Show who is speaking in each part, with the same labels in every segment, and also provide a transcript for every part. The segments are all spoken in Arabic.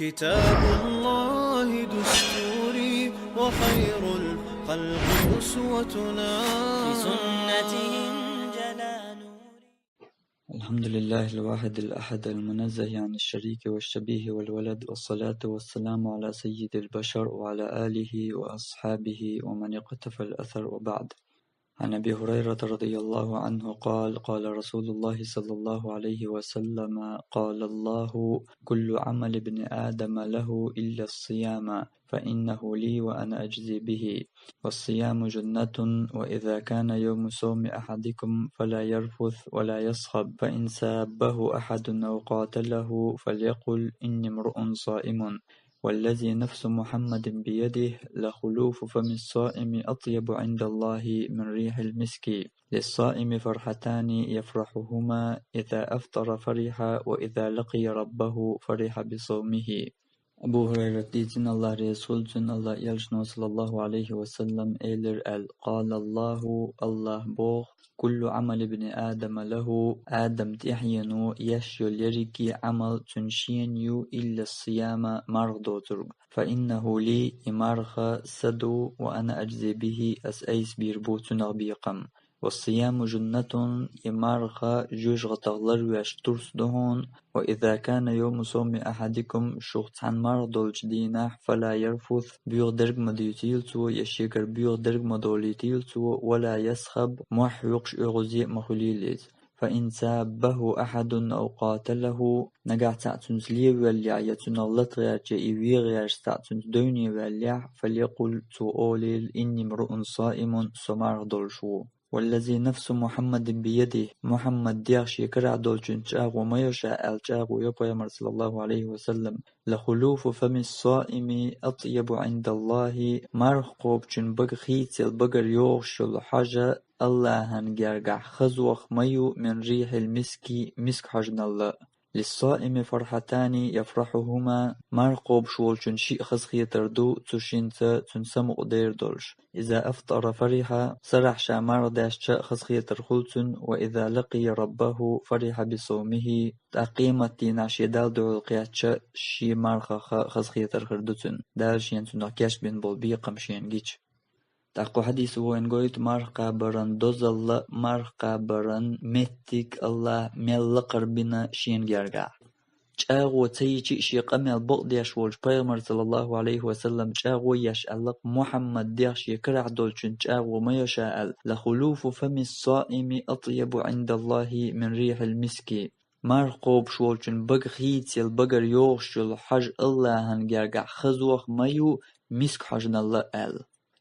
Speaker 1: كتاب الله دستوري وخير الخلق أسوتنا
Speaker 2: في سنته جلا نوري.
Speaker 3: الحمد لله الواحد الأحد المنزه عن الشريك والشبيه والولد، والصلاة والسلام على سيد البشر وعلى آله وأصحابه ومن اقتفى الأثر، وبعد. عن أبي هريرة رضي الله عنه قال: قال رسول الله صلى الله عليه وسلم: قال الله: كل عمل ابن آدم له إلا الصيام، فإنه لي وأنا أجزي به، والصيام جنة، وإذا كان يوم صوم أحدكم فلا يرفث ولا يصخب، فإن سابه أحد أو قاتله فليقل إني امرؤ صائم، والذي نفس محمد بيده لخلوف فم الصائم أطيب عند الله من ريح المسك، للصائم فرحتان يفرحهما: إذا أفطر فرح، وإذا لقي ربه فرح بصومه. Abu Hurayra'dan Allah Resulü'nün Allah yalçın sallallahu aleyhi ve sellem eyler el Allahu Allah boğ kullu amel ibni Adem lehu Adem tihyenu yaşyol yeriki amal tünşiyen yu illa siyama margdotur fa innehu li imarha sadu ve ana ajzi bihi as eis bir butun abiqam. والصيام جنة يمارخا جوج غتغلر ويشترس دهون، وإذا كان يوم صوم أحدكم شخص عن مرض الجدينة فلا يرفث بيغ درج مديوتيلتو يشيكر بيغ درج مدوليتيلتو ولا يسخب موح يقش إغزي مخليليت، فإن سابه أحد أو قاتله نجع تعتنز لي واليع يتنغلط غير جئي غير تعتنز دوني واليع فليقل تؤوليل إني امرؤ صائم سمار دولشو، والذي نفس محمد بيده محمد ديغ شيكرع دولشن جاغ وما يشاء الجاغ يبا صلى الله عليه وسلم لخلوف فم الصائم أطيب عند الله مرقوب جن بغ خيتل بغر يوغشل حاجة الله هنجرجع خزوخ ميو من ريح المسكي مسك حجن الله، للصائم فرحتان يفرحهما مرقوب شولشن شيء خزخي تردو تشينت تنسمق دير دولش، إذا أفطر فرح سرح شامار داش خزخي ترخلتن، وإذا لقي ربه فرح بصومه تقيمة دينا شيدال دعو القياتش شي مارخ خزخي ترخردتن دال شين تنقاش بين بولبي قمشين جيش. تاقو حديث هو إن قويت مرقا بران دوزل مرقا بران متك الله ملقر بنا شين جرجع جاغو تيجي شي قمل بقديش والج بيغمر صلى الله عليه وسلم جاغو يشألق محمد ديش يكرع دولشن جاغو ما يشاء لخلوف فم الصائم أطيب عند الله من ريح المسكي مرقوب شولشن بغ خيتيل بغر يوغشل حج الله هنجرجع خزوخ ميو مسك حجن الله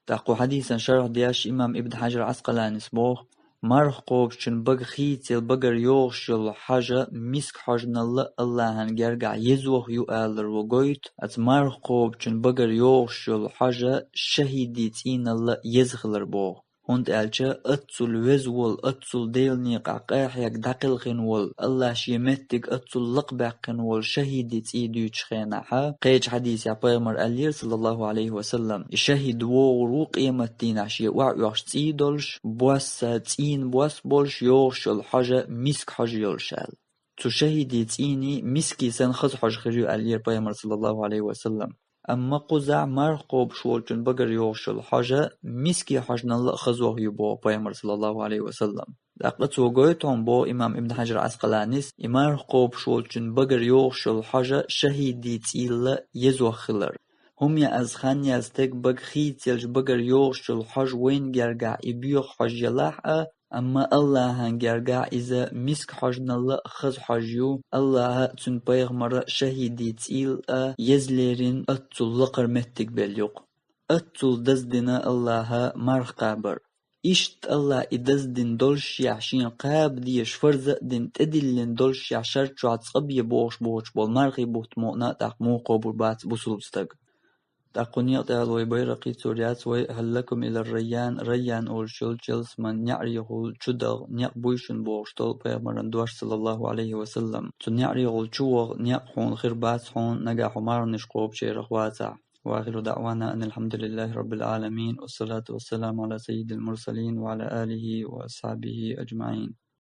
Speaker 3: تاقو حديثا شرح دياش إمام ابن حجر عسقلاني سبوه مرقوب شن بغ خيتيل بغر يوغشل حاجة مسك حجن الله هنجرجع يزوخ يؤالر وقويت أت مرقوب شن بغر يوغشل حاجة شهيدي تين الله يزخلر بوه هند ألجا أتصل وزول أتصل ديلني قاقاح يك دقل خنول الله شيمتك أتصل لقبع خنول شهيدي تيدو تشخيناها قيج حديث يا بيغمر ألير صلى الله عليه وسلم شهيد وورو قيمة دين عشي وعيوش تيدولش بواس تين بواس بولش يوغش الحاجة مسك حاجة يولشال تو شهيدي تيني مسكي سنخز حاجة خريو ألير بيغمر صلى الله عليه وسلم أما قزع مرقوب شولجن بغر يوغشل حاجة مسكي حاجنا الله خزوه يبو بيامر صلى الله عليه وسلم لقد وقويتهم بو إمام ابن حجر عسقلانيس مرقوب شولجن بغر يوغشل حاجة شهيدي تيل يزوه خلر هم يا أزخان يزتك بغ خيتيلج بغر يوغشل حاج وين جرقع إبيوخ حاج يلاحقه أما الله هنجرجع إذا مسك حجنا الله خز حجيو الله تن بيغمر شهيدي تيل يزليرين أتول لقر متك بليوق أتول دزدنا الله مرخ قابر إشت الله إدزدن دولش يعشين قاب ديش فرز دين تدلين دولش يعشر شعات صبي بوش بول مرخي بوت مؤنا تقمو قبول بات بسلوبستق تقنية تعالوا بيرقي سوريات هل لكم إلى الريان ريان أول شلجلس من يعريه الشدغ نيقبويشن بوغشتول بيغمران دوش صلى الله عليه وسلم تنيعريه الشوغ نيقحون خربات حون نقاح مار نشقوب شيرخ واسع. وآخر دعوانا أن الحمد لله رب العالمين، والصلاة والسلام على سيد المرسلين وعلى آله وأصحابه أجمعين.